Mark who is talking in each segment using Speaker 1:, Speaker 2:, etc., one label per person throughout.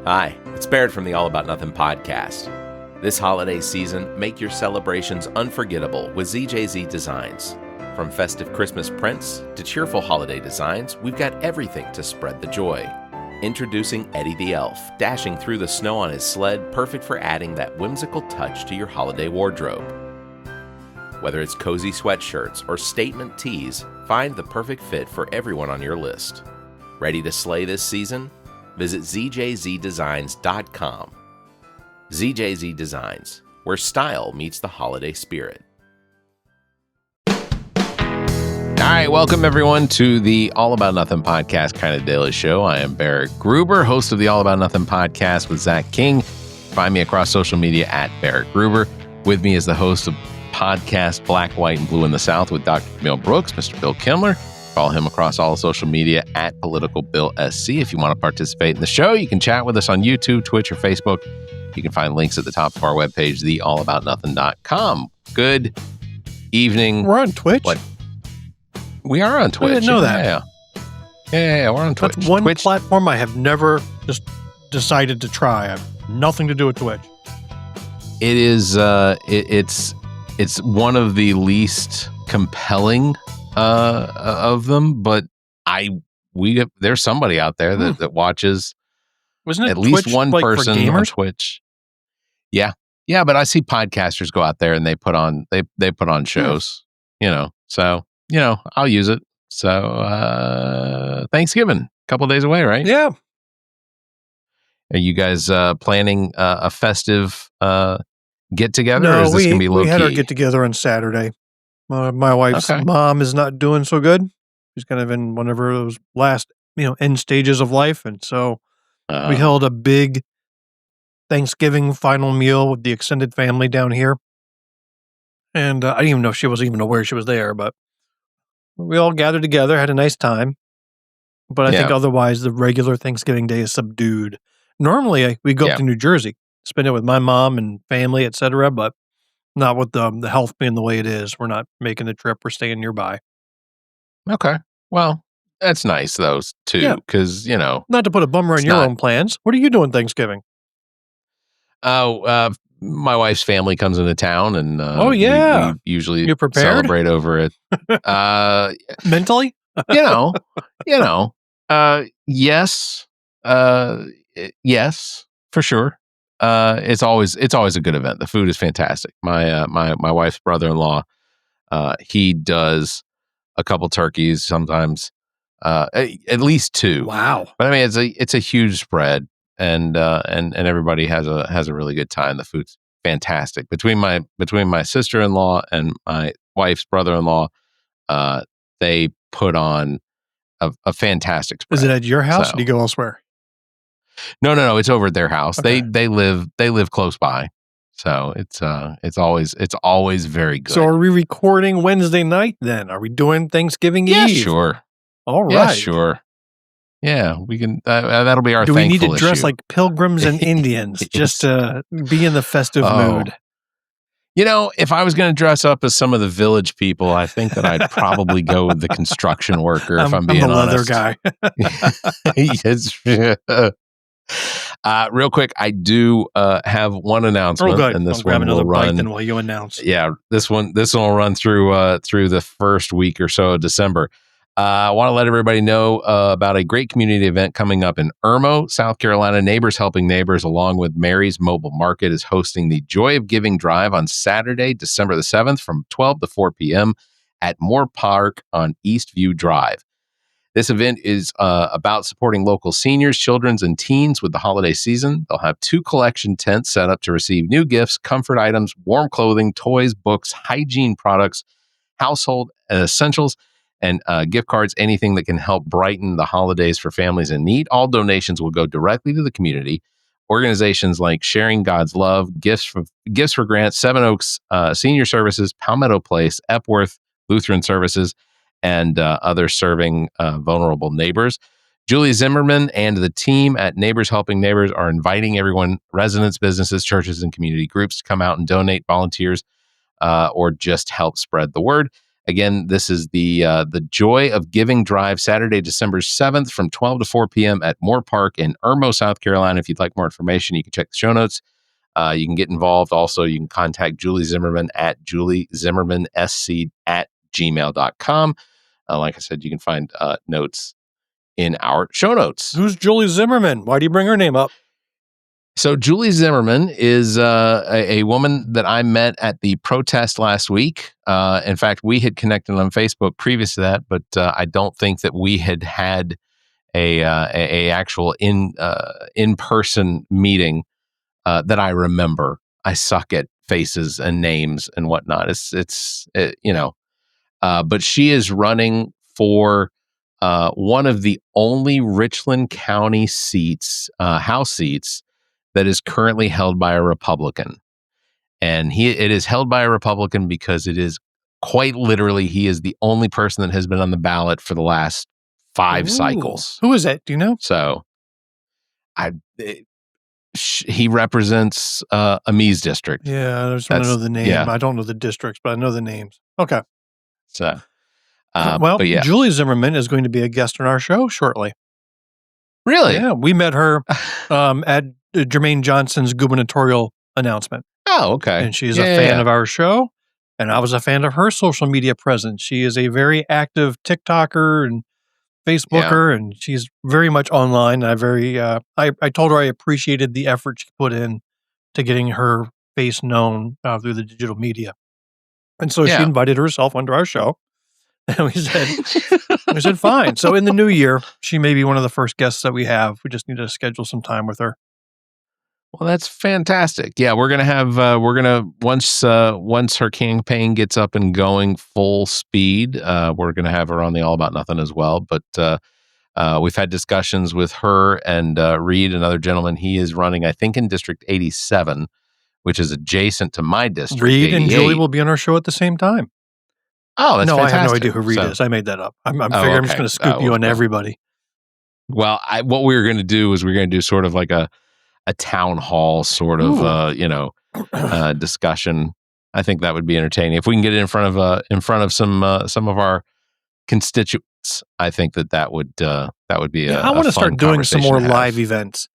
Speaker 1: Hi, it's Barrett from the All About Nothing podcast. This holiday season, make your celebrations unforgettable with ZJZ Designs. From festive Christmas prints to cheerful holiday designs, we've got everything to spread the joy. Introducing Eddie the Elf, dashing through the snow on his sled, perfect for adding that whimsical touch to your holiday wardrobe. Whether it's cozy sweatshirts or statement tees, find the perfect fit for everyone on your list. Ready to slay this season? Visit ZJZDesigns.com. ZJZ Designs, where style meets the holiday spirit. All right, welcome everyone to the All About Nothing podcast kind of daily show. I am Barrett Gruber, host of the All About Nothing podcast with Zach King. Find me across social media at Barrett Gruber. With me is the host of podcast Black, White, and Blue in the South with Dr. Camille Brooks, Mr. Bill Kimler. Follow him across all social media at PoliticalBillSC. If you want to participate in the show, you can chat with us on YouTube, Twitch, or Facebook. You can find links at the top of our webpage, theallaboutnothing.com. Good evening.
Speaker 2: We're on Twitch?
Speaker 1: What? We are on Twitch.
Speaker 2: I didn't know that.
Speaker 1: Yeah, we're on Twitch.
Speaker 2: That's one platform I have never just decided to try. I have nothing to do with Twitch.
Speaker 1: It is, it's one of the least compelling of them, but there's somebody out there that watches.
Speaker 2: Wasn't it
Speaker 1: at least
Speaker 2: Twitch,
Speaker 1: one
Speaker 2: like,
Speaker 1: person
Speaker 2: for gamers?
Speaker 1: on Twitch. Yeah, but I see podcasters go out there and they put on shows, so I'll use it. So Thanksgiving, a couple of days away, right?
Speaker 2: Yeah.
Speaker 1: Are you guys planning a festive get together?
Speaker 2: No,
Speaker 1: or is this gonna be low
Speaker 2: we had our
Speaker 1: key?
Speaker 2: get together on Saturday. My wife's mom is not doing so good. She's kind of in one of those last, end stages of life, and so we held a big Thanksgiving final meal with the extended family down here. And I didn't even know if she was even aware she was there, but we all gathered together, had a nice time. But I think otherwise the regular Thanksgiving day is subdued. Normally we go up to New Jersey, spend it with my mom and family, etc., but not with the health being the way it is. We're not making the trip. We're staying nearby.
Speaker 1: Okay. Well, that's nice, though, too, because,
Speaker 2: Not to put a bummer on your own plans. What are you doing Thanksgiving?
Speaker 1: My wife's family comes into town, and we usually
Speaker 2: you prepared?
Speaker 1: Celebrate over it.
Speaker 2: Mentally?
Speaker 1: Yes, for sure. It's always a good event. The food is fantastic. My wife's brother-in-law, he does a couple turkeys, sometimes at least two.
Speaker 2: Wow!
Speaker 1: But I mean, it's a huge spread, and everybody has a really good time. The food's fantastic. Between my sister-in-law and my wife's brother-in-law, they put on a fantastic spread.
Speaker 2: Is it at your house, or do you go elsewhere?
Speaker 1: No. It's over at their house.
Speaker 2: Okay.
Speaker 1: They live close by, so it's always very good.
Speaker 2: So are we recording Wednesday night then? Are we doing Thanksgiving Eve?
Speaker 1: Yeah, sure.
Speaker 2: All right.
Speaker 1: Yeah, sure. Yeah, we can. That'll be our.
Speaker 2: Do we need to dress
Speaker 1: issue.
Speaker 2: like pilgrims and Indians just to be in the festive mood?
Speaker 1: If I was going to dress up as some of the village people, I think that I'd probably go with the construction worker. If I'm being honest,
Speaker 2: I'm the
Speaker 1: leather guy. Real quick, I do have one announcement, and this one will run.
Speaker 2: Then while you announce,
Speaker 1: this one will run through the first week or so of December. I want to let everybody know about a great community event coming up in Irmo, South Carolina. Neighbors Helping Neighbors, along with Mary's Mobile Market, is hosting the Joy of Giving Drive on Saturday, December the 7th from 12 to 4 p.m. at Moore Park on Eastview Drive. This event is about supporting local seniors, children, and teens with the holiday season. They'll have 2 collection tents set up to receive new gifts, comfort items, warm clothing, toys, books, hygiene products, household essentials, and gift cards, anything that can help brighten the holidays for families in need. All donations will go directly to the community. Organizations like Sharing God's Love, Gifts for Grants, Seven Oaks Senior Services, Palmetto Place, Epworth Lutheran Services, and others serving vulnerable neighbors. Julie Zimmerman and the team at Neighbors Helping Neighbors are inviting everyone, residents, businesses, churches, and community groups to come out and donate, volunteers, or just help spread the word. Again, this is the Joy of Giving Drive, Saturday, December 7th from 12 to 4 p.m. at Moore Park in Irmo, South Carolina. If you'd like more information, you can check the show notes. You can get involved. Also, you can contact Julie Zimmerman at juliezimmermansc@gmail.com. Like I said, you can find notes in our show notes.
Speaker 2: Who's Julie Zimmerman? Why do you bring her name up?
Speaker 1: So Julie Zimmerman is a woman that I met at the protest last week. In fact, we had connected on Facebook previous to that, but I don't think that we had a actual in-person meeting that I remember. I suck at faces and names and whatnot. But she is running for one of the only Richland County seats, House seats, that is currently held by a Republican. And it is held by a Republican because it is quite literally, he is the only person that has been on the ballot for the last 5 cycles.
Speaker 2: Who is that? Do you know?
Speaker 1: So he represents Amis district.
Speaker 2: Yeah, I just want to know the name. Yeah. I don't know the districts, but I know the names. Okay.
Speaker 1: So,
Speaker 2: Julie Zimmerman is going to be a guest on our show shortly.
Speaker 1: Really?
Speaker 2: Yeah, we met her at Jermaine Johnson's gubernatorial announcement.
Speaker 1: Oh, okay.
Speaker 2: And she's a fan of our show, and I was a fan of her social media presence. She is a very active TikToker and Facebooker, and she's very much online. I told her I appreciated the effort she put in to getting her face known through the digital media. And so she invited herself onto our show. And we said, fine. So in the new year, she may be one of the first guests that we have. We just need to schedule some time with her.
Speaker 1: Well, that's fantastic. Yeah, we're going to have, once her campaign gets up and going full speed, we're going to have her on the All About Nothing as well. But we've had discussions with her and Reed, another gentleman. He is running, I think, in District 87, which is adjacent to my district.
Speaker 2: Reed
Speaker 1: 88.
Speaker 2: And Julie will be on our show at the same time.
Speaker 1: Oh, that's fantastic.
Speaker 2: I have no idea who Reed is. I made that up. I'm figuring I'm just going to scoop you on everybody.
Speaker 1: Well, what we were going to do is we're going to do sort of like a town hall sort of, discussion. I think that would be entertaining. If we can get it in front of some of our constituents, I think that would be I
Speaker 2: want to start doing some more live events.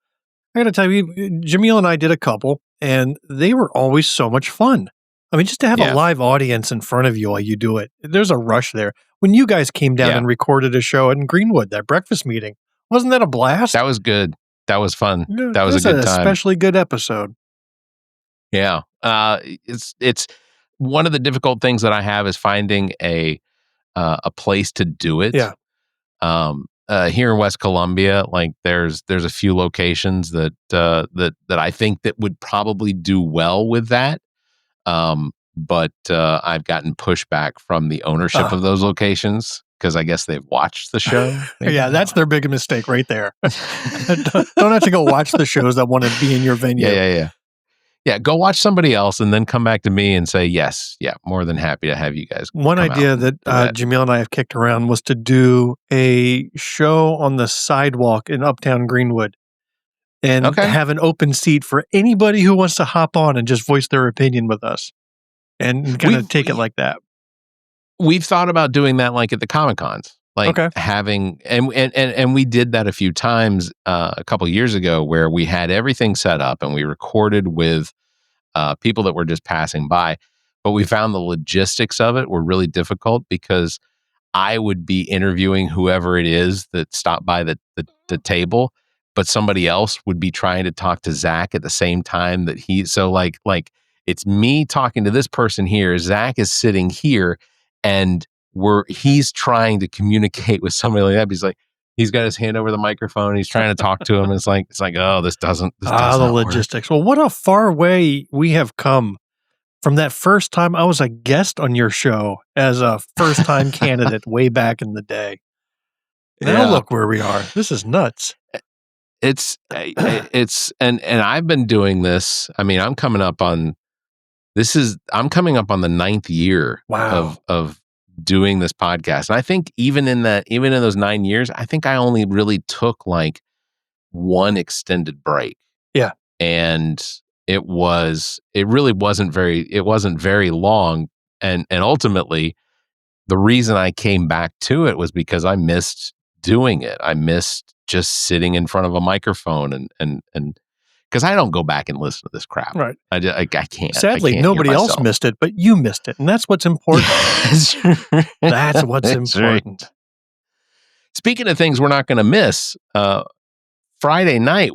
Speaker 2: I got to tell you, Jamil and I did a couple, and they were always so much fun. I mean, just to have a live audience in front of you while you do it, there's a rush there. When you guys came down and recorded a show in Greenwood, that breakfast meeting, wasn't that a blast?
Speaker 1: That was good. That was fun. That was a good time.
Speaker 2: Especially good episode.
Speaker 1: Yeah. It's one of the difficult things that I have is finding a place to do it.
Speaker 2: Yeah.
Speaker 1: Here in West Columbia, like there's a few locations that I think that would probably do well with that. But I've gotten pushback from the ownership of those locations because I guess they've watched the show.
Speaker 2: Yeah, that's their big mistake right there. Don't have to go watch the shows that want to be in your venue.
Speaker 1: Yeah, go watch somebody else and then come back to me and say, yes, more than happy to have you guys.
Speaker 2: One idea that Jamil and I have kicked around was to do a show on the sidewalk in Uptown Greenwood and have an open seat for anybody who wants to hop on and just voice their opinion with us and kind of take it like that.
Speaker 1: We've thought about doing that like at the Comic-Cons, like having, and we did that a few times a couple years ago where we had everything set up and we recorded with people that were just passing by, but we found the logistics of it were really difficult because I would be interviewing whoever it is that stopped by the table, but somebody else would be trying to talk to Zach at the same time that so like it's me talking to this person here, Zach is sitting here, and he's trying to communicate with somebody like that. He's got his hand over the microphone, he's trying to talk to him. It's like, oh, this doesn't the
Speaker 2: logistics. Well, what a far way we have come from that first time I was a guest on your show as a first-time candidate way back in the day. Now look where we are. This is nuts.
Speaker 1: It's and I've been doing this. I mean, I'm coming up on the 9th year of doing this podcast. And I think even in those 9 years, I think I only really took like one extended break.
Speaker 2: Yeah.
Speaker 1: And it really wasn't very long. And ultimately the reason I came back to it was because I missed doing it. I missed just sitting in front of a microphone and because I don't go back and listen to this crap.
Speaker 2: Right.
Speaker 1: I can't.
Speaker 2: Sadly,
Speaker 1: I can't
Speaker 2: nobody
Speaker 1: hear
Speaker 2: else
Speaker 1: myself.
Speaker 2: missed it, but you missed it. And that's what's important. That's what's important.
Speaker 1: Right. Speaking of things we're not going to miss, Friday night,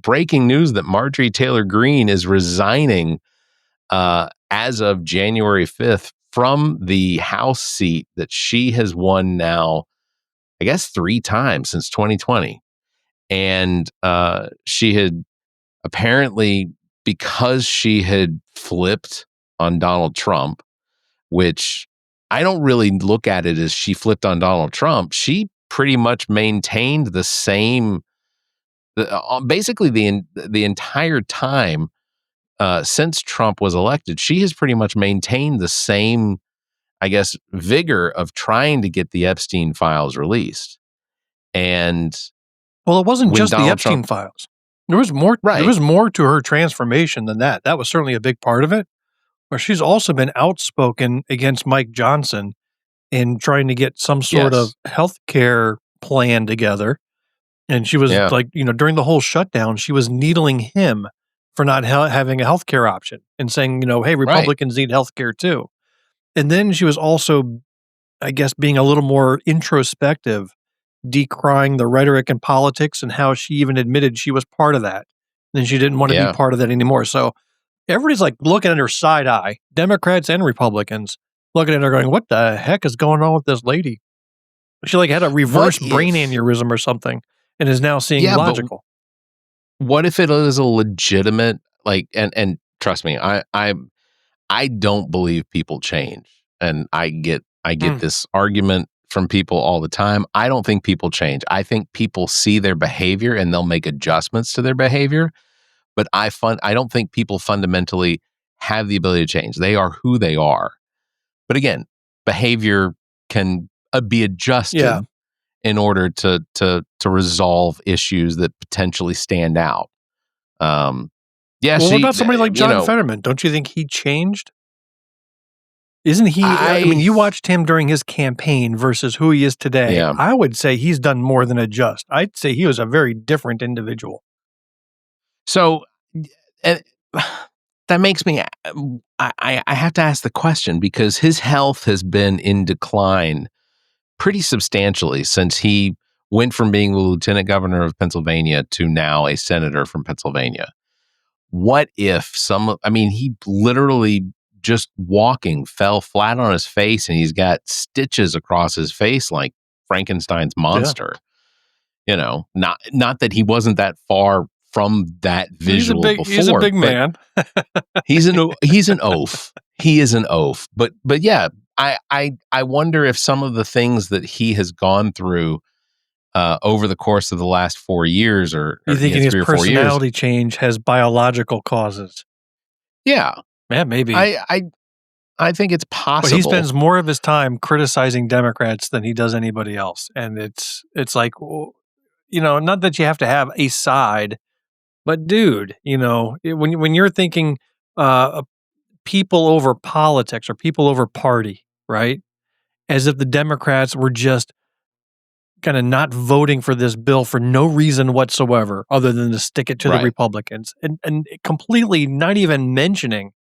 Speaker 1: breaking news that Marjorie Taylor Greene is resigning as of January 5th from the House seat that she has won now, I guess, 3 times since 2020. And she had apparently, because she had flipped on Donald Trump, which I don't really look at it as she flipped on Donald Trump. She pretty much maintained the same, basically the entire time since Trump was elected. She has pretty much maintained the same, I guess, vigor of trying to get the Epstein files released. And
Speaker 2: well, it wasn't just the Epstein
Speaker 1: Trump
Speaker 2: files. There was more.
Speaker 1: Right.
Speaker 2: There was more to her transformation than that. That was certainly a big part of it. But she's also been outspoken against Mike Johnson in trying to get some sort of health care plan together. And she was like, during the whole shutdown, she was needling him for not having a health care option and saying, hey, Republicans need health care too. And then she was also, I guess, being a little more introspective, decrying the rhetoric and politics and how she even admitted she was part of that. And she didn't want to be part of that anymore. So everybody's like looking at her side eye, Democrats and Republicans looking at her going, what the heck is going on with this lady? She like had a reverse brain aneurysm or something and is now seeing logical.
Speaker 1: What if it is a legitimate, like, and trust me, I don't believe people change. And I get this argument from people all the time. I don't think people change. I think people see their behavior and they'll make adjustments to their behavior. But I don't think people fundamentally have the ability to change. They are who they are. But again, behavior can be adjusted in order to resolve issues that potentially stand out.
Speaker 2: Well, what about somebody like John Fetterman? Don't you think he changed? Isn't he? I mean, you watched him during his campaign versus who he is today.
Speaker 1: Yeah.
Speaker 2: I would say he's done more than adjust. I'd say he was a very different individual.
Speaker 1: So, and that makes me, I have to ask the question because his health has been in decline pretty substantially since he went from being the lieutenant governor of Pennsylvania to now a senator from Pennsylvania. What if he literally just walking fell flat on his face and he's got stitches across his face like Frankenstein's monster. Not that he wasn't that far from that visual before.
Speaker 2: He's a big man.
Speaker 1: he's an oaf. He is an oaf. But yeah, I wonder if some of the things that he has gone through over the course of the last 4 years or
Speaker 2: you think
Speaker 1: 3
Speaker 2: his
Speaker 1: or 4 years,
Speaker 2: personality change has biological causes.
Speaker 1: Yeah,
Speaker 2: maybe.
Speaker 1: I think it's possible.
Speaker 2: But he spends more of his time criticizing Democrats than he does anybody else, and it's like, not that you have to have a side, but dude, when you're thinking people over politics or people over party, right? As if the Democrats were just kind of not voting for this bill for no reason whatsoever other than to stick it to the Republicans and completely not even mentioning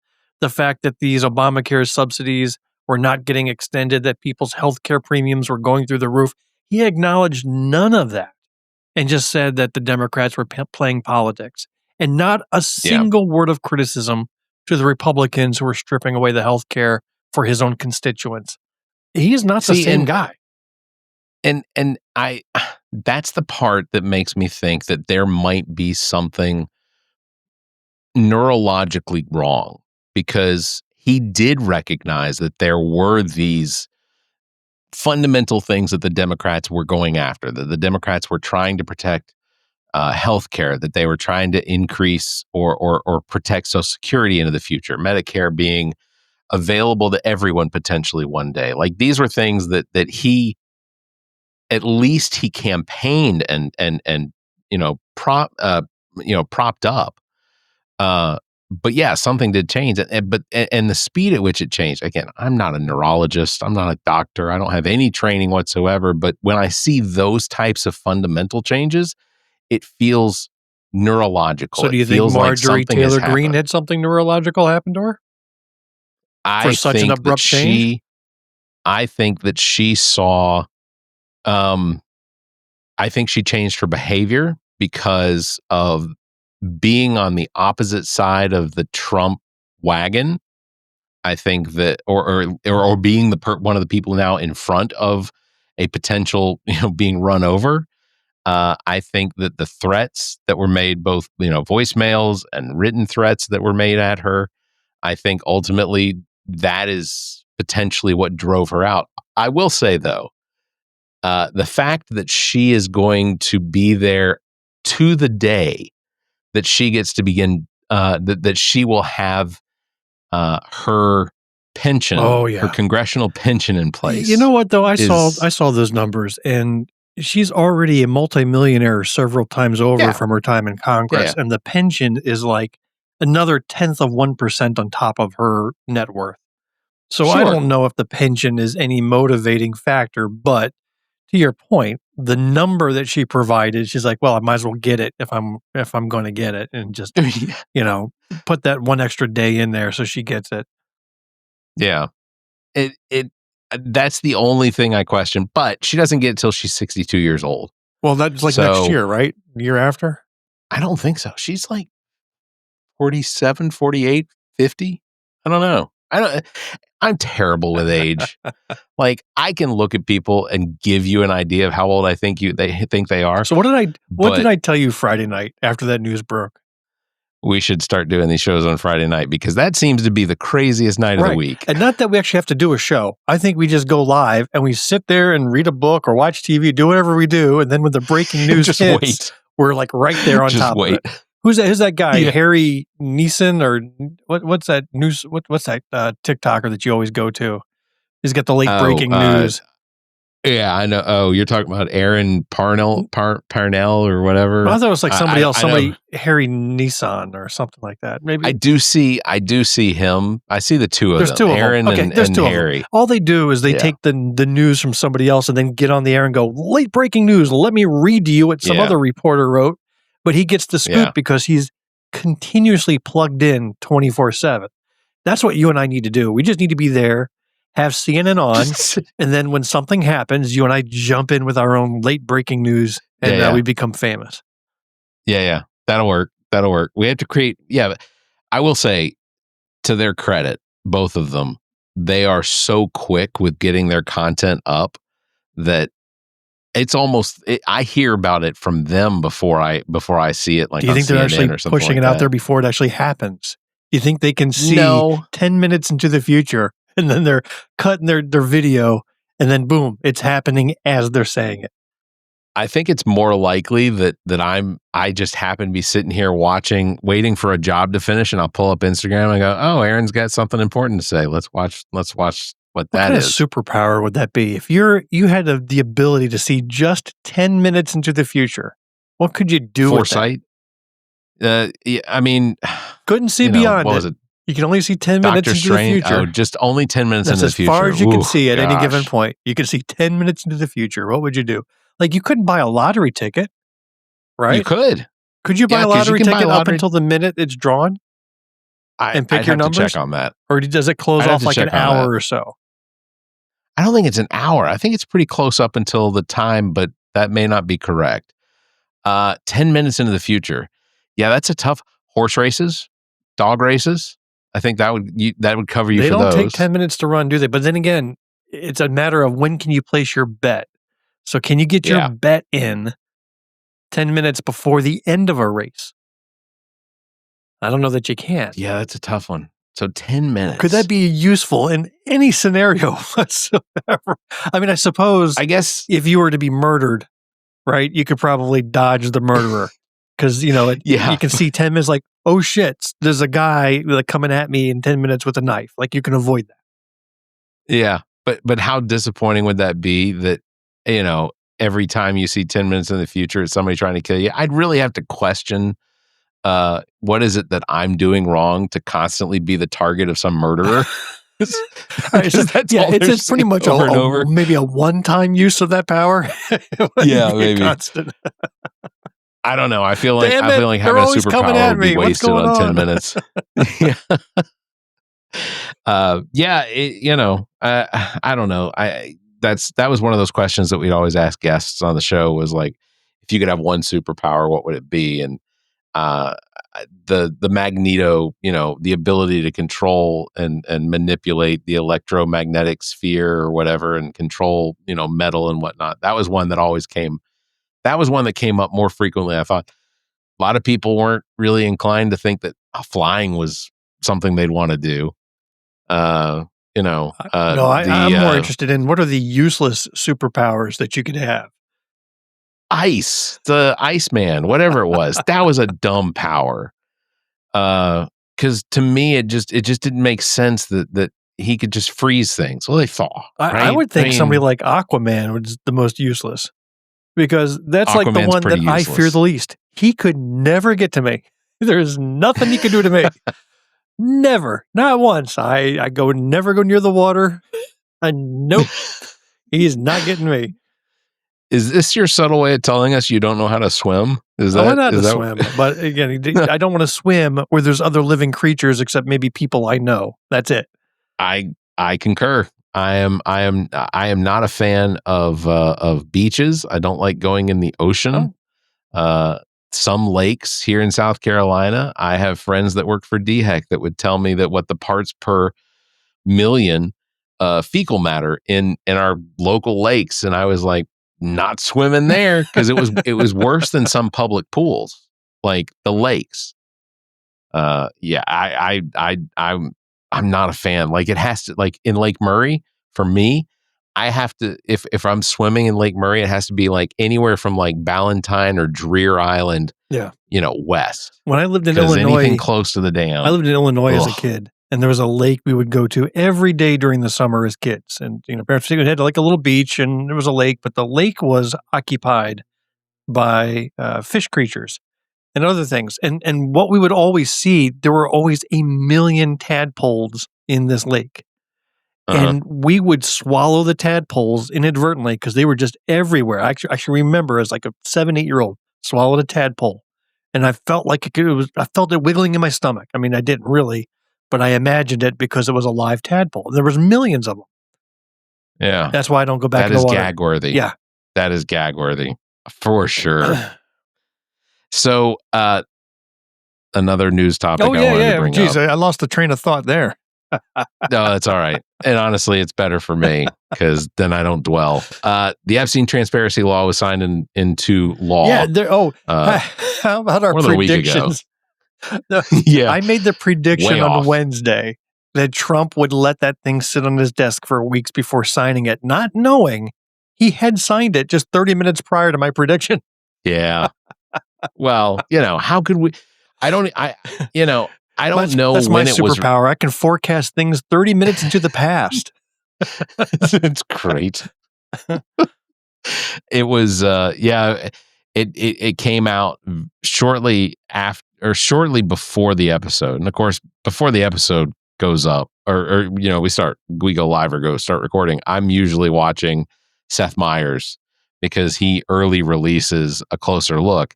Speaker 2: the fact that these Obamacare subsidies were not getting extended, that people's health care premiums were going through the roof. He acknowledged none of that and just said that the Democrats were playing politics and not a single word of criticism to the Republicans who were stripping away the health care for his own constituents. He is not the same guy.
Speaker 1: And that's the part that makes me think that there might be something neurologically wrong because he did recognize that there were these fundamental things that the Democrats were going after, that the Democrats were trying to protect health care, that they were trying to increase or protect Social Security into the future, Medicare being available to everyone potentially one day. Like these were things that he, at least he campaigned and propped up. but yeah, something did change. And the speed at which it changed, again, I'm not a neurologist. I'm not a doctor. I don't have any training whatsoever. But when I see those types of fundamental changes, it feels neurological.
Speaker 2: So do you
Speaker 1: It
Speaker 2: think
Speaker 1: feels like
Speaker 2: Marjorie
Speaker 1: something has
Speaker 2: Taylor Greene
Speaker 1: happened.
Speaker 2: had something neurological happen to her for
Speaker 1: I
Speaker 2: such an
Speaker 1: think that
Speaker 2: abrupt change?
Speaker 1: I think that she saw, I think she changed her behavior because of being on the opposite side of the Trump wagon. I think that, or being one of the people now in front of a potential, being run over. I think that the threats that were made, both voicemails and written threats that were made at her, I think ultimately that is potentially what drove her out. I will say though, the fact that she is going to be there to the day that she gets to begin, that she will have her pension,
Speaker 2: Oh yeah.
Speaker 1: her congressional pension in place.
Speaker 2: You know what though? I saw those numbers, and she's already a multimillionaire several times over from her time in Congress, and the pension is like another 1/10% on top of her net worth. So I don't know if the pension is any motivating factor, but to your point, the number that she provided, she's like, well, I might as well get it if I'm going to get it, and just put that one extra day in there so she gets it.
Speaker 1: Yeah. That's the only thing I question, but she doesn't get it till she's 62 years old.
Speaker 2: Well, that's like next year, right? Year after?
Speaker 1: I don't think so. She's like 47, 48, 50. I don't know. I'm terrible with age. Like, I can look at people and give you an idea of how old I think they think they are.
Speaker 2: So what did I tell you Friday night after that news broke?
Speaker 1: We should start doing these shows on Friday night, because that seems to be the craziest night of the week.
Speaker 2: And not that we actually have to do a show. I think we just go live and we sit there and read a book or watch TV, do whatever we do, and then when the breaking news hits, we're like right there on top of it. Who's that guy? Yeah. Harry Neeson, or what's that news? What's that TikToker that you always go to? He's got the late breaking news.
Speaker 1: Yeah, I know. Oh, you're talking about Aaron Parnell or whatever.
Speaker 2: I thought it was like somebody else, Harry Neeson or something like that. Maybe
Speaker 1: I do see him. I see the two of them.
Speaker 2: There's two of
Speaker 1: Aaron
Speaker 2: them. Okay, there's
Speaker 1: and
Speaker 2: two
Speaker 1: Harry.
Speaker 2: Of them. All they do is they take the news from somebody else and then get on the air and go, late breaking news. Let me read to you what some other reporter wrote. But he gets the scoop because he's continuously plugged in 24/7. That's what you and I need to do. We just need to be there, have CNN on, and then when something happens, you and I jump in with our own late breaking news, and we become famous.
Speaker 1: Yeah. That'll work. We have to create. Yeah, but I will say, to their credit, both of them, they are so quick with getting their content up that it's almost. I hear about it from them before I see it. Like,
Speaker 2: do you think
Speaker 1: they're
Speaker 2: actually pushing it out there before it actually happens? You think they can see 10 minutes into the future, and then they're cutting their video, and then boom, it's happening as they're saying it?
Speaker 1: I think it's more likely that I just happen to be sitting here waiting for a job to finish, and I'll pull up Instagram and I go, oh, Aaron's got something important to say. Let's watch what that is.
Speaker 2: What kind of superpower would that be? If you had the ability to see just 10 minutes into the future, what could you do
Speaker 1: Foresight?
Speaker 2: with that?
Speaker 1: Yeah, I mean,
Speaker 2: couldn't see beyond
Speaker 1: what was it?
Speaker 2: You can only see 10 minutes into the future.
Speaker 1: Oh, just only 10 minutes into the future.
Speaker 2: As far as you can see at any given point. You can see 10 minutes into the future. What would you do? Like, you couldn't buy a lottery ticket, right?
Speaker 1: You could.
Speaker 2: Could you buy a lottery ticket up until the minute it's drawn and pick your numbers?
Speaker 1: To check on that.
Speaker 2: Or does it close off like an hour or so?
Speaker 1: I don't think it's an hour. I think it's pretty close up until the time, but that may not be correct. 10 minutes into the future. Yeah, that's a tough. Horse races, dog races. I think that would cover you for those.
Speaker 2: They don't take 10 minutes to run, do they? But then again, it's a matter of when can you place your bet. So can you get your bet in 10 minutes before the end of a race? I don't know that you can.
Speaker 1: Yeah, that's a tough one. So 10 minutes.
Speaker 2: Could that be useful in any scenario whatsoever? I mean, I guess if you were to be murdered, right, you could probably dodge the murderer. Because, you can see 10 minutes like, oh shit, there's a guy coming at me in 10 minutes with a knife. Like, you can avoid that.
Speaker 1: Yeah. But how disappointing would that be that, every time you see 10 minutes in the future, it's somebody trying to kill you? I'd really have to question what is it that I'm doing wrong to constantly be the target of some murderer?
Speaker 2: It's pretty much maybe a one-time use of that power.
Speaker 1: Maybe
Speaker 2: constant.
Speaker 1: I don't know. I feel like having a superpower would be wasted on 10 minutes. I don't know. That was one of those questions that we'd always ask guests on the show, was like, if you could have one superpower, what would it be? And the Magneto, the ability to control and manipulate the electromagnetic sphere or whatever, and control, metal and whatnot. That was one that came up more frequently. I thought a lot of people weren't really inclined to think that flying was something they'd want to do. I'm
Speaker 2: more interested in, what are the useless superpowers that you could have?
Speaker 1: The Iceman, whatever it was. That was a dumb power. Because to me, it just didn't make sense that he could just freeze things. Well, they thaw. Right?
Speaker 2: I would think somebody like Aquaman was the most useless, because that's Aquaman's like the one that useless. I fear the least. He could never get to me. There's nothing he could do to me. Never, not once. I never go near the water. Nope. He's not getting me.
Speaker 1: Is this your subtle way of telling us you don't know how to swim?
Speaker 2: I know how to swim, but again, I don't want to swim where there's other living creatures except maybe people I know. That's it.
Speaker 1: I concur. I am not a fan of beaches. I don't like going in the ocean. Some lakes here in South Carolina, I have friends that work for DHEC that would tell me that what the parts per million fecal matter in our local lakes, and I was like, not swimming there, because it was worse than some public pools, like the lakes. I'm not a fan. Like, it has to, like in Lake Murray, for me, I have to, if I'm swimming in Lake Murray, it has to be like anywhere from like Ballantyne or Dreer Island, west.
Speaker 2: When I lived in Illinois,
Speaker 1: anything close to the dam.
Speaker 2: I lived in Illinois as a kid, and there was a lake we would go to every day during the summer as kids. And parents had like a little beach, and there was a lake, but the lake was occupied by fish creatures and other things. And what we would always see, there were always a million tadpoles in this lake. And we would swallow the tadpoles inadvertently because they were just everywhere. I actually remember as like a 7-8-year-old swallowed a tadpole, and I felt like I felt it wiggling in my stomach. I mean, I didn't really, but I imagined it because it was a live tadpole. There was millions of them.
Speaker 1: Yeah,
Speaker 2: that's why I don't go back.
Speaker 1: That
Speaker 2: is
Speaker 1: gag worthy.
Speaker 2: Yeah,
Speaker 1: that is gag worthy for sure. So, another news topic.
Speaker 2: Oh yeah. Jeez, I lost the train of thought there.
Speaker 1: No, that's all right. And honestly, it's better for me because then I don't dwell. The Epstein transparency law was signed into law.
Speaker 2: Yeah. How about our predictions? I made the prediction on Wednesday that Trump would let that thing sit on his desk for weeks before signing it, not knowing he had signed it just 30 minutes prior to my prediction.
Speaker 1: Yeah. Well, how could we? I don't know
Speaker 2: that's
Speaker 1: when
Speaker 2: my superpower. I can forecast things 30 minutes into the past.
Speaker 1: It's great. It was, it came out shortly after or shortly before the episode, and of course, before the episode goes up, or we go live or start recording. I'm usually watching Seth Meyers because he early releases a closer look,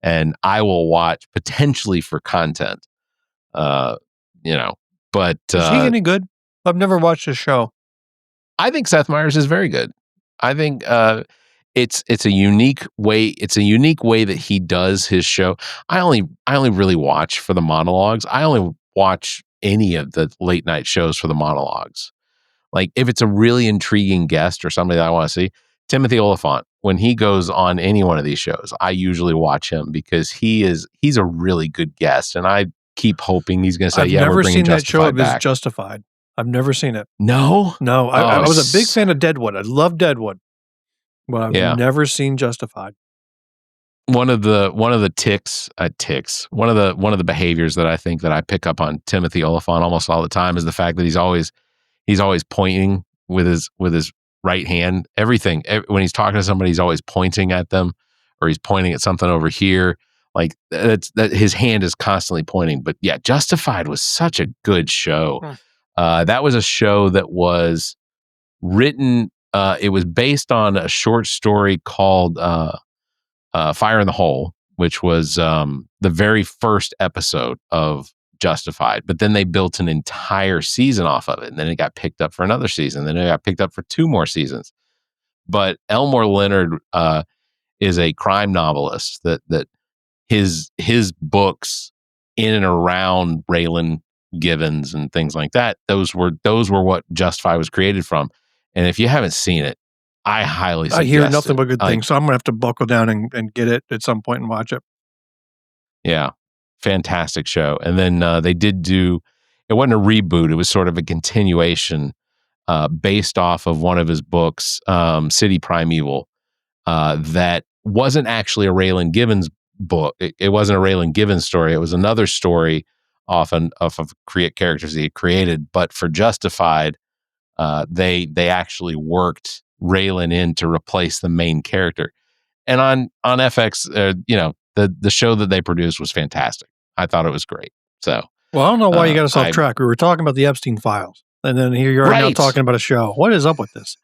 Speaker 1: and I will watch potentially for content. But
Speaker 2: is he any good? I've never watched his show.
Speaker 1: I think Seth Meyers is very good. I think it's a unique way. It's a unique way that he does his show. I only really watch for the monologues. I only watch any of the late night shows for the monologues. Like if it's a really intriguing guest or somebody that I want to see, Timothy Oliphant, when he goes on any one of these shows, I usually watch him because he's a really good guest, and I keep hoping he's going to say,
Speaker 2: I've
Speaker 1: we're bringing Justified back.
Speaker 2: That show is Justified. I've never seen it.
Speaker 1: No?
Speaker 2: No. I was a big fan of Deadwood. I love Deadwood. But I've never seen Justified.
Speaker 1: One of the one of the behaviors that I think that I pick up on Timothy Oliphant almost all the time is the fact that he's always pointing with his right hand. Everything when he's talking to somebody, he's always pointing at them, or he's pointing at something over here. Like that his hand is constantly pointing. But yeah, Justified was such a good show. That was a show that was written. It was based on a short story called Fire in the Hole, which was the very first episode of Justified. But then they built an entire season off of it. And then it got picked up for another season. Then it got picked up for 2 more seasons. But Elmore Leonard is a crime novelist that his books in and around Raylan Givens and things like that, those were what Justified was created from. And if you haven't seen it, I highly suggest
Speaker 2: I hear nothing
Speaker 1: it.
Speaker 2: but good things, so I'm gonna have to buckle down and get it at some point and watch it.
Speaker 1: Yeah, fantastic show. And then they did do, it wasn't a reboot, it was sort of a continuation based off of one of his books, City Primeval, that wasn't actually a Raylan Givens book. It wasn't a Raylan Givens story. It was another story off of characters he had created. But for Justified, they actually worked Raylan in to replace the main character. And on FX, the show that they produced was fantastic. I thought it was great. So,
Speaker 2: well, I don't know why you got us off track. We were talking about the Epstein files, and then here you are now talking about a show. What is up with this?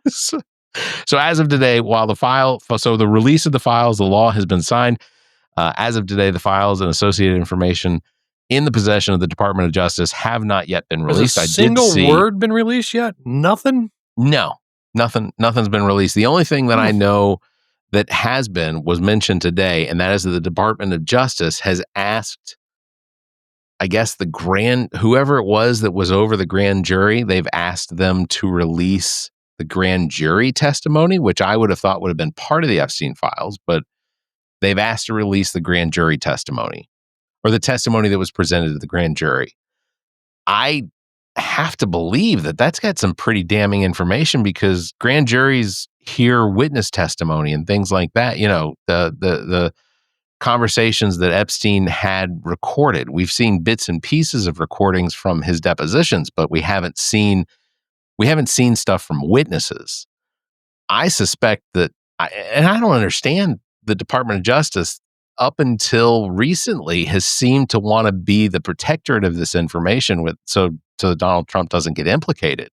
Speaker 1: So as of today, while the release of the files, the law has been signed. As of today, the files and associated information in the possession of the Department of Justice have not yet been released.
Speaker 2: Has a single word been released yet? Nothing?
Speaker 1: No, nothing's been released. The only thing that I know that was mentioned today, and that is that the Department of Justice has asked, I guess, whoever it was that was over the grand jury, they've asked them to release the grand jury testimony, which I would have thought would have been part of the Epstein files, but they've asked to release the grand jury testimony, or the testimony that was presented to the grand jury. I have to believe that that's got some pretty damning information, because grand juries hear witness testimony and things like that. You know, the conversations that Epstein had recorded. We've seen bits and pieces of recordings from his depositions, but we haven't seen stuff from witnesses. I suspect that, and I don't understand, the Department of Justice up until recently has seemed to want to be the protectorate of this information so Donald Trump doesn't get implicated.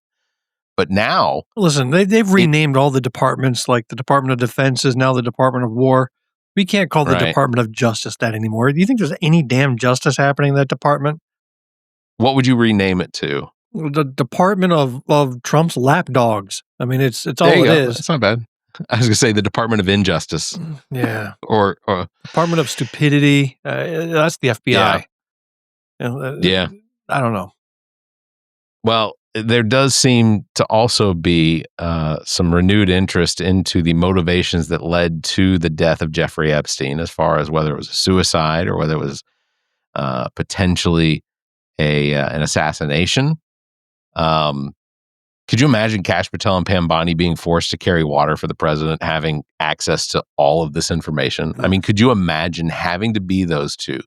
Speaker 1: But now,
Speaker 2: listen, they've renamed all the departments. Like the Department of Defense is now the Department of War. We can't call the Department of Justice that anymore. Do you think there's any damn justice happening in that department?
Speaker 1: What would you rename it to?
Speaker 2: The Department of Trump's lapdogs. I mean, it's all it is.
Speaker 1: It's not bad. I was going to say the Department of Injustice.
Speaker 2: Yeah.
Speaker 1: or
Speaker 2: Department of Stupidity. That's the FBI.
Speaker 1: Yeah.
Speaker 2: I don't know.
Speaker 1: Well, there does seem to also be some renewed interest into the motivations that led to the death of Jeffrey Epstein, as far as whether it was a suicide or whether it was potentially an assassination. Could you imagine Kash Patel and Pam Bondi being forced to carry water for the president, having access to all of this information? I mean, could you imagine having to be those two?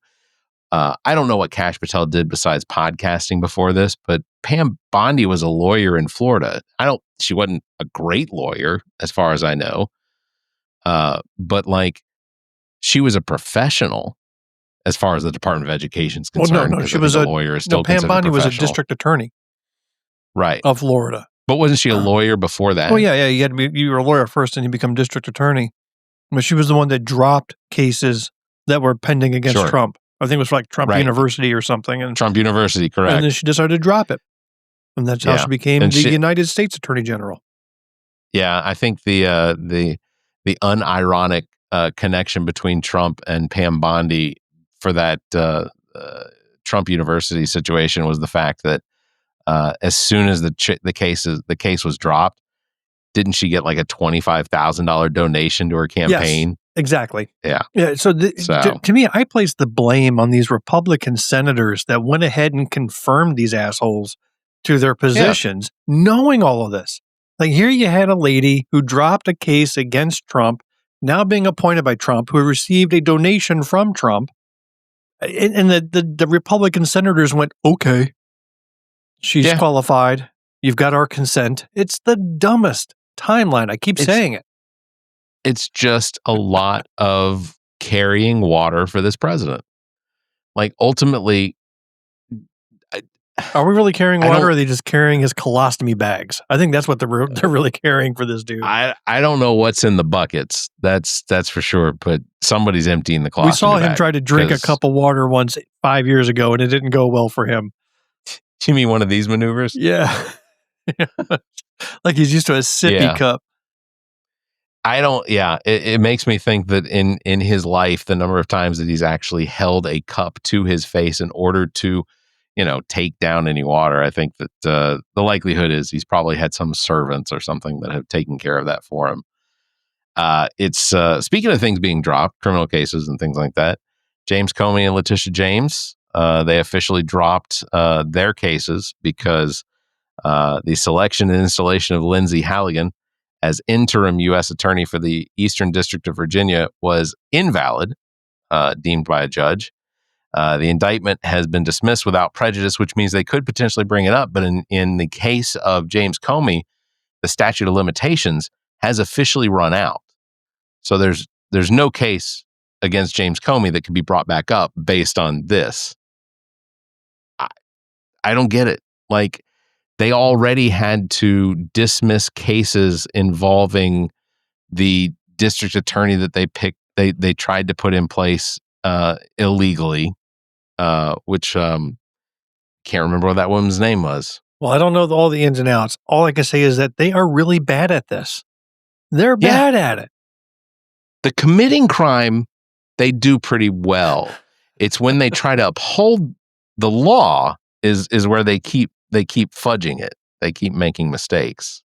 Speaker 1: I don't know what Kash Patel did besides podcasting before this, but Pam Bondi was a lawyer in Florida. She wasn't a great lawyer as far as I know. But like, she was a professional as far as the Department of Education is concerned.
Speaker 2: Well, no, she was a
Speaker 1: lawyer. Is still
Speaker 2: Pam Bondi was a district attorney,
Speaker 1: right,
Speaker 2: of Florida.
Speaker 1: But wasn't she a lawyer before that?
Speaker 2: Oh yeah. You were a lawyer first, and you become district attorney. But she was the one that dropped cases that were pending against Trump. I think it was like Trump University or something. And
Speaker 1: Trump University, correct.
Speaker 2: And then she decided to drop it, and that's how she became the United States Attorney General.
Speaker 1: Yeah, I think the unironic connection between Trump and Pam Bondi for that Trump University situation was the fact that as soon as the case was dropped, didn't she get like a $25,000 donation to her campaign?
Speaker 2: Yes, exactly.
Speaker 1: Yeah.
Speaker 2: Yeah. So to me, I place the blame on these Republican senators that went ahead and confirmed these assholes to their positions, knowing all of this. Like, here you had a lady who dropped a case against Trump, now being appointed by Trump, who received a donation from Trump. And the Republican senators went, okay, she's qualified. You've got our consent. It's the dumbest timeline. I keep saying it.
Speaker 1: It's just a lot of carrying water for this president. Like, ultimately,
Speaker 2: are we really carrying water, or are they just carrying his colostomy bags? I think that's what they're really carrying for this dude.
Speaker 1: I don't know what's in the buckets. That's for sure. But somebody's emptying the colostomy
Speaker 2: We saw him
Speaker 1: bag
Speaker 2: try to drink a cup of water once 5 years ago, and it didn't go well for him.
Speaker 1: You mean one of these maneuvers?
Speaker 2: Yeah. Like he's used to a sippy cup.
Speaker 1: It makes me think that in his life, the number of times that he's actually held a cup to his face in order to, take down any water, I think that the likelihood is he's probably had some servants or something that have taken care of that for him. It's speaking of things being dropped, criminal cases and things like that, James Comey and Letitia James, they officially dropped their cases because the selection and installation of Lindsay Halligan as interim U.S. Attorney for the Eastern District of Virginia was invalid, deemed by a judge. The indictment has been dismissed without prejudice, which means they could potentially bring it up. But in the case of James Comey, the statute of limitations has officially run out. So there's no case against James Comey that could be brought back up based on this. I don't get it. Like, they already had to dismiss cases involving the district attorney that they picked. They tried to put in place illegally, which can't remember what that woman's name was.
Speaker 2: Well, I don't know all the ins and outs. All I can say is that they are really bad at this. They're bad at it.
Speaker 1: The committing crime, they do pretty well. It's when they try to uphold the law is where they keep fudging it. They keep making mistakes.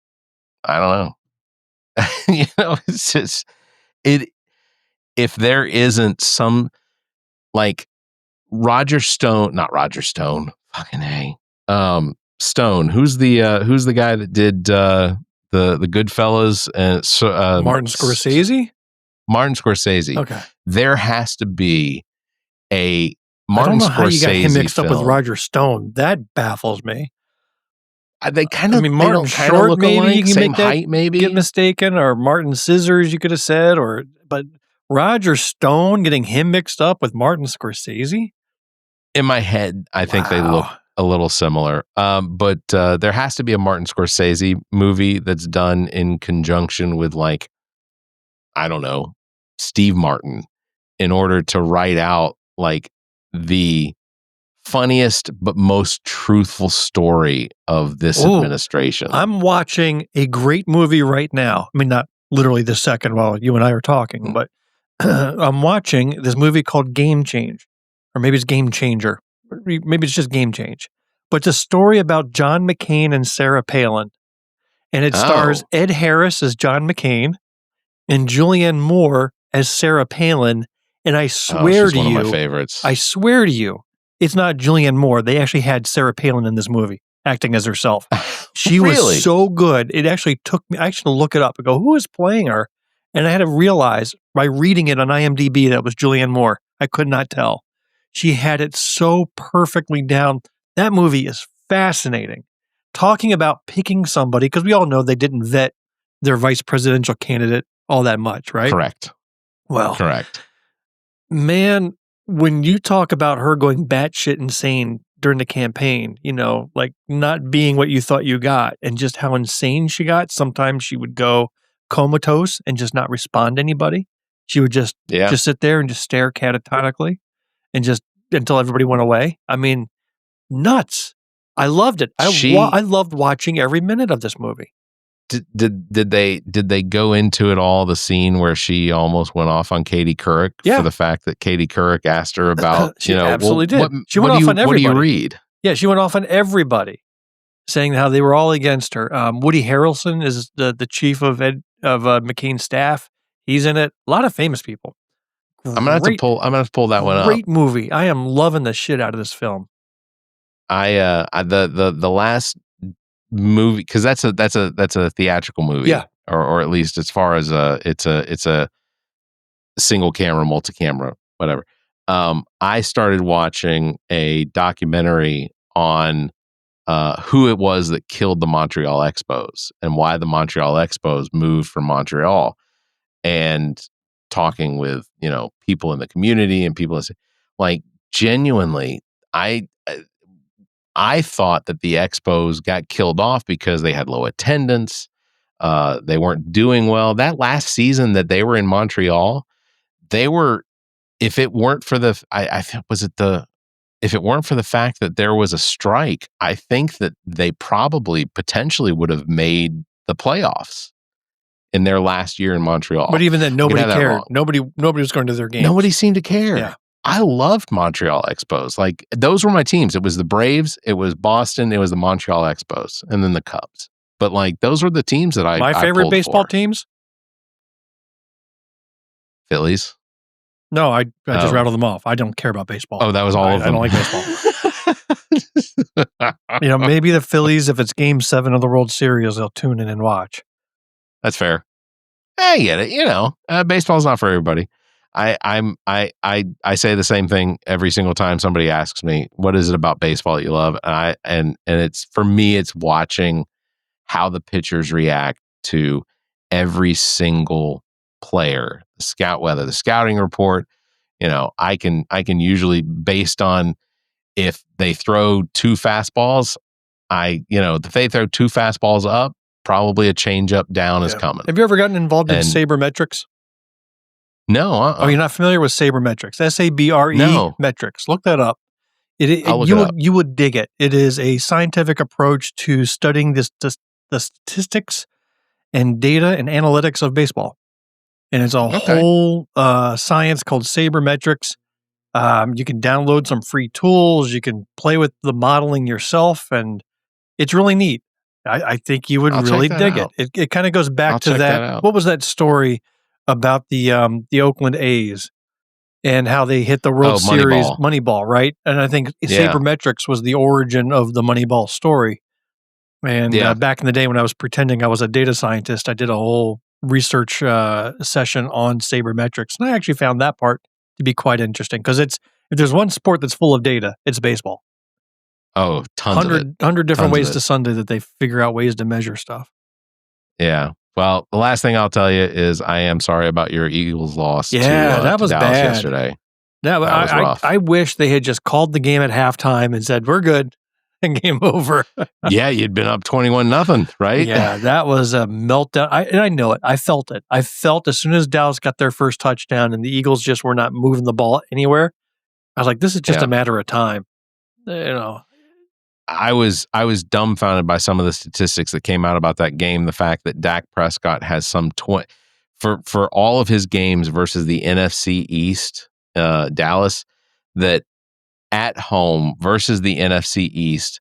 Speaker 1: I don't know. It's just if there isn't some, like, not Roger Stone, fucking A. Stone, who's the guy that did the Goodfellas and
Speaker 2: Martin Scorsese?
Speaker 1: Martin Scorsese.
Speaker 2: Okay.
Speaker 1: There has to be a Martin Scorsese. I don't know how you got him mixed up
Speaker 2: with Roger Stone. That baffles me.
Speaker 1: They kind of. I mean,
Speaker 2: Martin Short, maybe alike, you can
Speaker 1: same
Speaker 2: make that
Speaker 1: height, maybe
Speaker 2: get mistaken, or Martin Scissors, you could have said, but Roger Stone, getting him mixed up with Martin Scorsese.
Speaker 1: In my head, I think they look a little similar. But there has to be a Martin Scorsese movie that's done in conjunction with, like, I don't know, Steve Martin, in order to write out, like, the funniest but most truthful story of this administration.
Speaker 2: I'm watching a great movie right now. I mean, not literally this second while you and I are talking, but I'm watching this movie called Game Change, or maybe it's Game Changer. Maybe it's just Game Change. But it's a story about John McCain and Sarah Palin. And it stars Ed Harris as John McCain and Julianne Moore as Sarah Palin. And I swear to you,
Speaker 1: one of my favorites.
Speaker 2: I swear to you, it's not Julianne Moore. They actually had Sarah Palin in this movie acting as herself. She was so good. It actually took me, I actually look it up and go, who is playing her? And I had to realize by reading it on IMDb that it was Julianne Moore. I could not tell. She had it so perfectly down. That movie is fascinating. Talking about picking somebody, because we all know they didn't vet their vice presidential candidate all that much, right?
Speaker 1: Correct.
Speaker 2: Well,
Speaker 1: correct.
Speaker 2: Man, when you talk about her going batshit insane during the campaign, like not being what you thought you got, and just how insane she got. Sometimes she would go comatose and just not respond to anybody. She would just sit there and just stare catatonically, and just until everybody went away. I mean, nuts. I loved it. I loved watching every minute of this movie.
Speaker 1: Did they go into it all, the scene where she almost went off on Katie Couric for the fact that Katie Couric asked her about,
Speaker 2: she absolutely did. She went off on everybody.
Speaker 1: What do you read?
Speaker 2: Yeah, she went off on everybody, saying how they were all against her. Woody Harrelson is the chief of McCain's staff. He's in it. A lot of famous people.
Speaker 1: I'm gonna have to pull that one up.
Speaker 2: Great movie. I am loving the shit out of this film.
Speaker 1: The last movie, because that's a theatrical movie, or at least as far as it's a single camera, multi-camera, whatever. I started watching a documentary on who it was that killed the Montreal Expos and why the Montreal Expos moved from Montreal. And talking with, people in the community and people like genuinely, I thought that the Expos got killed off because they had low attendance. They weren't doing well. That last season that they were in Montreal, they were, if it weren't for the, if it weren't for the fact that there was a strike, I think that they probably potentially would have made the playoffs in their last year in Montreal.
Speaker 2: But even then, nobody cared. Nobody was going to their games.
Speaker 1: Nobody seemed to care.
Speaker 2: Yeah.
Speaker 1: I loved Montreal Expos. Like, those were my teams. It was the Braves, it was Boston, it was the Montreal Expos, and then the Cubs. But like, those were the teams that
Speaker 2: My favorite baseball teams?
Speaker 1: Phillies.
Speaker 2: No, I just rattled them off. I don't care about baseball.
Speaker 1: Oh, that was all of them.
Speaker 2: I don't like baseball. Maybe the Phillies, if it's Game 7 of the World Series, they'll tune in and watch.
Speaker 1: That's fair. I get it. Baseball's not for everybody. I say the same thing every single time somebody asks me, what is it about baseball that you love? And it's, for me, it's watching how the pitchers react to every single player, the scouting report. I can usually, based on if they throw 2 fastballs, if they throw 2 fastballs up, probably a changeup down is coming.
Speaker 2: Have you ever gotten involved in sabermetrics?
Speaker 1: No.
Speaker 2: Oh, you're not familiar with sabermetrics? SABRE
Speaker 1: No.
Speaker 2: metrics. Look that up.
Speaker 1: I'll look it up.
Speaker 2: You would dig it. It is a scientific approach to studying the statistics and data and analytics of baseball. And it's a whole science called sabermetrics. You can download some free tools. You can play with the modeling yourself, and it's really neat. I think you would really dig it. It kind of goes back to that. What was that story about the Oakland A's and how they hit the World Series Moneyball, right? And I think sabermetrics was the origin of the Moneyball story. And back in the day when I was pretending I was a data scientist, I did a whole research session on sabermetrics. And I actually found that part to be quite interesting because if there's one sport that's full of data, it's baseball.
Speaker 1: Oh, tons of it.
Speaker 2: 100 different ways to Sunday that they figure out ways to measure stuff.
Speaker 1: Yeah. Well, the last thing I'll tell you is I am sorry about your Eagles loss.
Speaker 2: That was
Speaker 1: Dallas
Speaker 2: bad
Speaker 1: yesterday.
Speaker 2: Yeah, but
Speaker 1: that was rough.
Speaker 2: I wish they had just called the game at halftime and said, we're good, and game over.
Speaker 1: Yeah, you'd been up 21-0, right?
Speaker 2: Yeah, that was a meltdown. I know it. I felt it. I felt as soon as Dallas got their first touchdown and the Eagles just were not moving the ball anywhere, I was like, this is just a matter of time.
Speaker 1: I was dumbfounded by some of the statistics that came out about that game. The fact that Dak Prescott has some for all of his games versus the NFC East, Dallas, that at home versus the NFC East,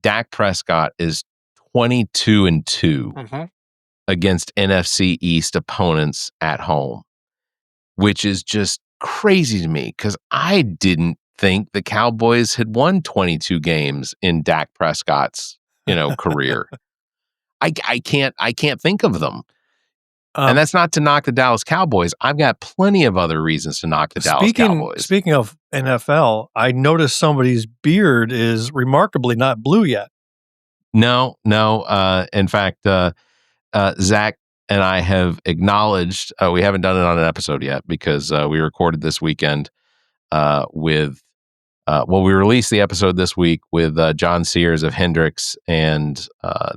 Speaker 1: Dak Prescott is 22-2 against NFC East opponents at home, which is just crazy to me because I didn't think the Cowboys had won 22 games in Dak Prescott's, career. I can't think of them. And that's not to knock the Dallas Cowboys. I've got plenty of other reasons to knock the Dallas Cowboys.
Speaker 2: Speaking of NFL, I noticed somebody's beard is remarkably not blue yet.
Speaker 1: No. In fact, Zach and I have acknowledged, we haven't done it on an episode yet because we recorded this weekend we released the episode this week with John Sears of Hendricks and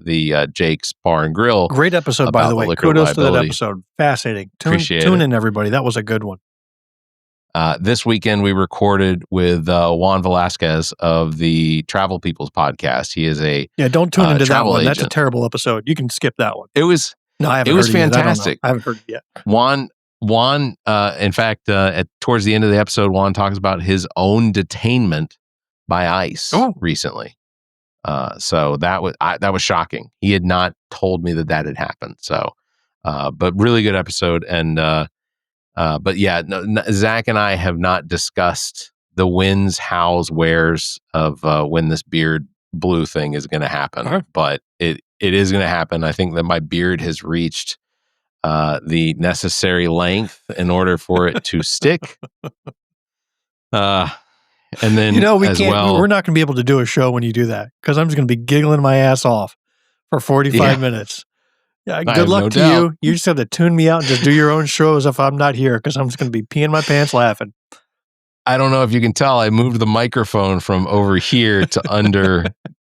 Speaker 1: the Jake's Bar and Grill.
Speaker 2: Great episode, by the way. Kudos to that episode. Fascinating. Tune in, everybody. That was a good one.
Speaker 1: This weekend, we recorded with Juan Velasquez of the Travel People's podcast. He is a
Speaker 2: don't tune into that one.
Speaker 1: Agent.
Speaker 2: That's a terrible episode. You can skip that one.
Speaker 1: It was fantastic.
Speaker 2: I haven't heard it yet.
Speaker 1: Juan, in fact, towards the end of the episode, Juan talks about his own detainment by ICE recently. So that was shocking. He had not told me that had happened. So, but really good episode. And, but yeah, Zach and I have not discussed the wins, hows, wheres of when this beard blue thing is going to happen, but it is going to happen. I think that my beard has reached the necessary length in order for it to stick. And then
Speaker 2: we're not going to be able to do a show when you do that because I'm just going to be giggling my ass off for 45 minutes. Yeah, good luck to you. You just have to tune me out and just do your own shows if I'm not here, because I'm just going to be peeing my pants laughing.
Speaker 1: I don't know if you can tell, I moved the microphone from over here to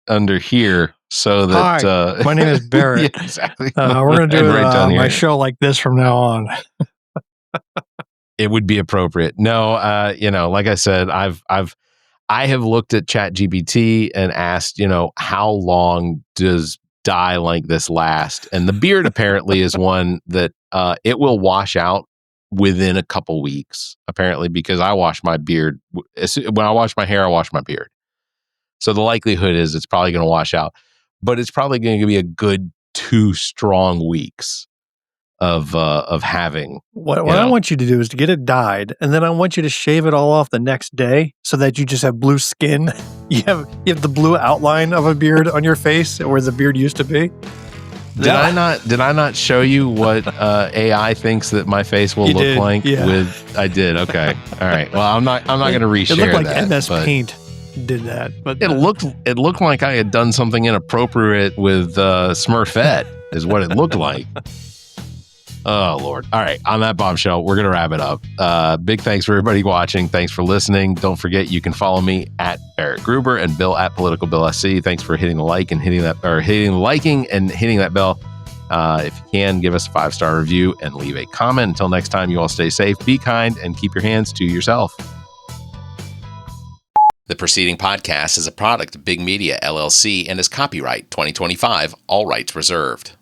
Speaker 1: under here so that...
Speaker 2: Hi, my name is Barrett.
Speaker 1: Yeah, exactly.
Speaker 2: We're going to do my show like this from now on.
Speaker 1: It would be appropriate. No, like I said, I have looked at ChatGPT and asked, how long does dye like this last? And the beard apparently is one that it will wash out within a couple weeks, apparently, because I wash my beard. When I wash my hair, I wash my beard. So the likelihood is it's probably going to wash out, but it's probably going to be a good 2 strong weeks of having.
Speaker 2: What I want you to do is to get it dyed, and then I want you to shave it all off the next day so that you just have blue skin. You have the blue outline of a beard on your face where the beard used to be.
Speaker 1: Did I not show you what AI thinks that my face will look like?
Speaker 2: Yeah.
Speaker 1: I did. Okay. All right. Well, I'm not going to reshare that.
Speaker 2: It looked like MS Paint did that, but
Speaker 1: it looked like I had done something inappropriate with Smurfette, is what it looked like. Oh, Lord. All right. On that bombshell, we're going to wrap it up. Big thanks for everybody watching. Thanks for listening. Don't forget, you can follow me at Barrett Gruber and Bill at Political Bill SC. Thanks for hitting the like and hitting the liking and hitting that bell. If you can, give us a 5-star review and leave a comment. Until next time, you all stay safe, be kind, and keep your hands to yourself. The preceding podcast is a product of Big Media, LLC, and is copyright 2025, all rights reserved.